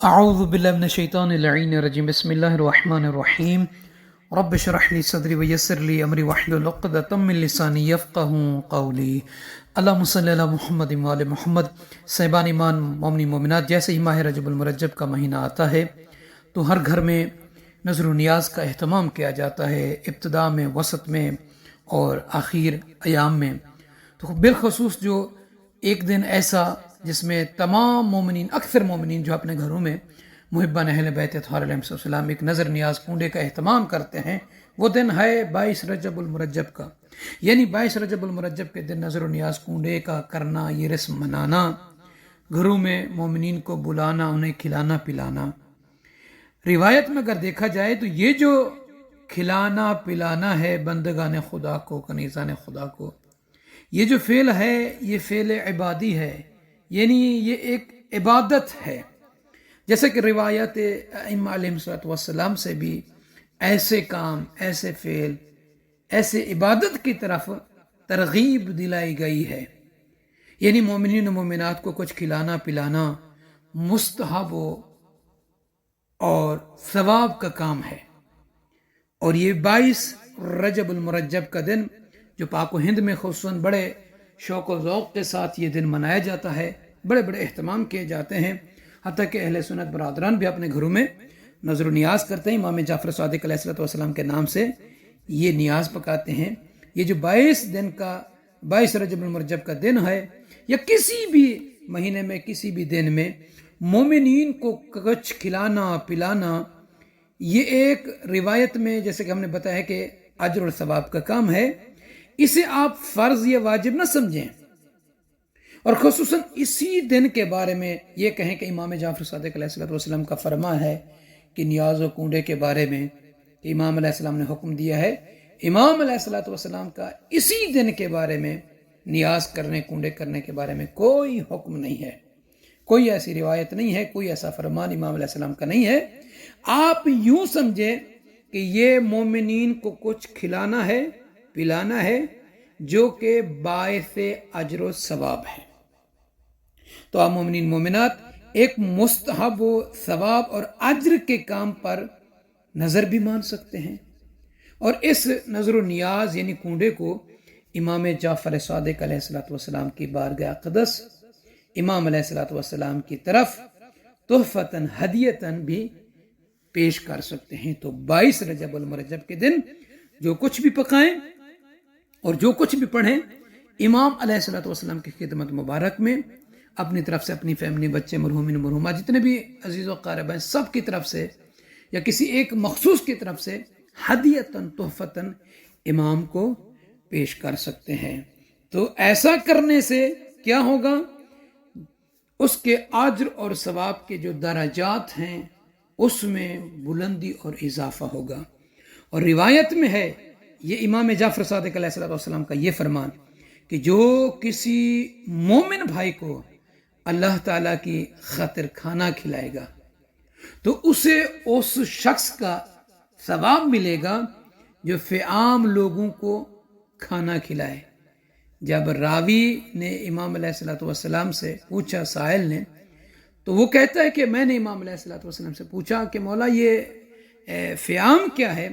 اعوذ باللہ من الشیطان اللعین الرجیم بسم اللہ الرحمن الرحیم رب اشرح لی صدری ویسر لی امری واحلل عقدۃ من لسانی یفقہوا قولی اللہم صلی علی محمد وآل محمد۔ صاحبان ایمان، مومنین مومنات، جیسے ہی ماہ رجب المرجب کا مہینہ آتا ہے تو ہر گھر میں نظر و نیاز کا اہتمام کیا جاتا ہے، ابتداء میں، وسط میں اور آخر ایام میں۔ تو بالخصوص جو ایک دن ایسا جس میں تمام مومنین، اکثر مومنین جو اپنے گھروں میں محبان اہل بیت اطہار علیہ السلام ایک نظر نیاز کنڈے کا اہتمام کرتے ہیں، وہ دن ہے 22 رجب المرجب کا۔ یعنی 22 رجب المرجب کے دن نظر و نیاز کنڈے کا کرنا، یہ رسم منانا، گھروں میں مومنین کو بلانا، انہیں کھلانا پلانا۔ روایت میں اگر دیکھا جائے تو یہ جو کھلانا پلانا ہے بندگان خدا کو، کنیزان خدا کو، یہ جو فعل ہے یہ فعل عبادی ہے، یعنی یہ ایک عبادت ہے۔ جیسے کہ روایت ائمہ علیہ السلام سے بھی ایسے کام، ایسے فعل، ایسے عبادت کی طرف ترغیب دلائی گئی ہے۔ یعنی مومنین و مومنات کو کچھ کھلانا پلانا مستحب اور ثواب کا کام ہے۔ اور یہ 22 رجب المرجب کا دن جو پاک و ہند میں خصوصاً بڑے شوق و ذوق کے ساتھ یہ دن منایا جاتا ہے، بڑے بڑے اہتمام کیے جاتے ہیں، حتیٰ کہ اہل سنت برادران بھی اپنے گھروں میں نظر و نیاز کرتے ہیں۔ امام جعفر صادق علیہ السلام کے نام سے یہ نیاز پکاتے ہیں۔ یہ جو 22 رجب المرجب کا دن ہے، یا کسی بھی مہینے میں کسی بھی دن میں مومنین کو کچھ کھلانا پلانا، یہ ایک روایت میں جیسے کہ ہم نے بتایا ہے کہ اجر اور ثواب کا کام ہے۔ اسے آپ فرض یا واجب نہ سمجھیں، اور خصوصاً اسی دن کے بارے میں یہ کہیں کہ امام جعفر صادق علیہ السلام کا فرمان ہے کہ نیاز و کنڈے کے بارے میں کہ امام علیہ السلام نے حکم دیا ہے، امام علیہ السلام کا اسی دن کے بارے میں نیاز کرنے، کنڈے کرنے کے بارے میں کوئی حکم نہیں ہے، کوئی ایسی روایت نہیں ہے، کوئی ایسا فرمان امام علیہ السلام کا نہیں ہے۔ آپ یوں سمجھیں کہ یہ مومنین کو کچھ کھلانا ہے، پلانا ہے، جو کہ باعث اجر و ثواب ہے۔ تو آپ مومنین مومنات ایک مستحب و ثواب اور اجر کے کام پر نظر بھی مان سکتے ہیں، اور اس نظر و نیاز یعنی کنڈے کو امام جعفر صادق علیہ السلام کی بارگاہ اقدس امام علیہ السلام کی طرف تحفتاً ہدیتاً بھی پیش کر سکتے ہیں۔ تو 22 رجب المرجب کے دن جو کچھ بھی پکائیں اور جو کچھ بھی پڑھیں، امام علیہ السلام کی خدمت مبارک میں اپنی طرف سے، اپنی فیملی، بچے، مرحومین مرحومات، جتنے بھی عزیز و قارب ہیں، سب کی طرف سے یا کسی ایک مخصوص کی طرف سے ہدیتاً تحفتاً امام کو پیش کر سکتے ہیں۔ تو ایسا کرنے سے کیا ہوگا؟ اس کے اجر اور ثواب کے جو درجات ہیں اس میں بلندی اور اضافہ ہوگا۔ اور روایت میں ہے، یہ امام جعفر صادق علیہ السلام کا یہ فرمان کہ جو کسی مومن بھائی کو اللہ تعالیٰ کی خاطر کھانا کھلائے گا تو اسے اس شخص کا ثواب ملے گا جو فعام لوگوں کو کھانا کھلائے۔ جب راوی نے امام علیہ السلام سے پوچھا، سائل نے، تو وہ کہتا ہے کہ میں نے امام علیہ السلام سے پوچھا کہ مولا یہ فعام کیا ہے؟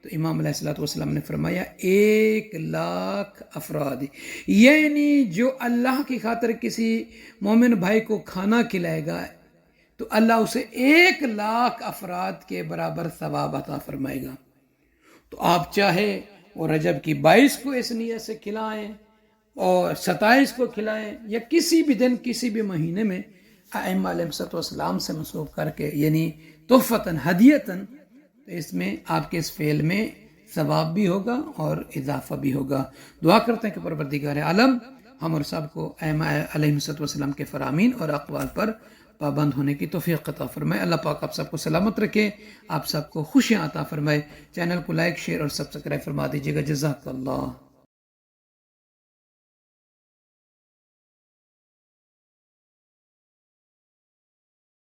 تو امام علیہ السلام نے فرمایا 1,00,000 افراد، یعنی جو اللہ کی خاطر کسی مومن بھائی کو کھانا کھلائے گا تو اللہ اسے 1,00,000 افراد کے برابر ثواب عطا فرمائے گا۔ تو آپ چاہے وہ رجب کی 22 کو اس نیت سے کھلائیں اور 27 کو کھلائیں، یا کسی بھی دن کسی بھی مہینے میں ائمہ علیہ السلام سے منسوب کر کے، یعنی تحفتاً ہدیتاً، تو اس میں آپ کے اس فعل میں ثواب بھی ہوگا اور اضافہ بھی ہوگا۔ دعا کرتے ہیں کہ پروردگار عالم ہم اور سب کو ائمہ علیہ السلام کے فرامین اور اقوال پر پابند ہونے کی توفیق عطا فرمائے۔ اللہ پاک آپ سب کو سلامت رکھے، آپ سب کو خوشیاں عطا فرمائے۔ چینل کو لائک، شیئر اور سبسکرائب فرما دیجیے گا۔ جزاک اللہ۔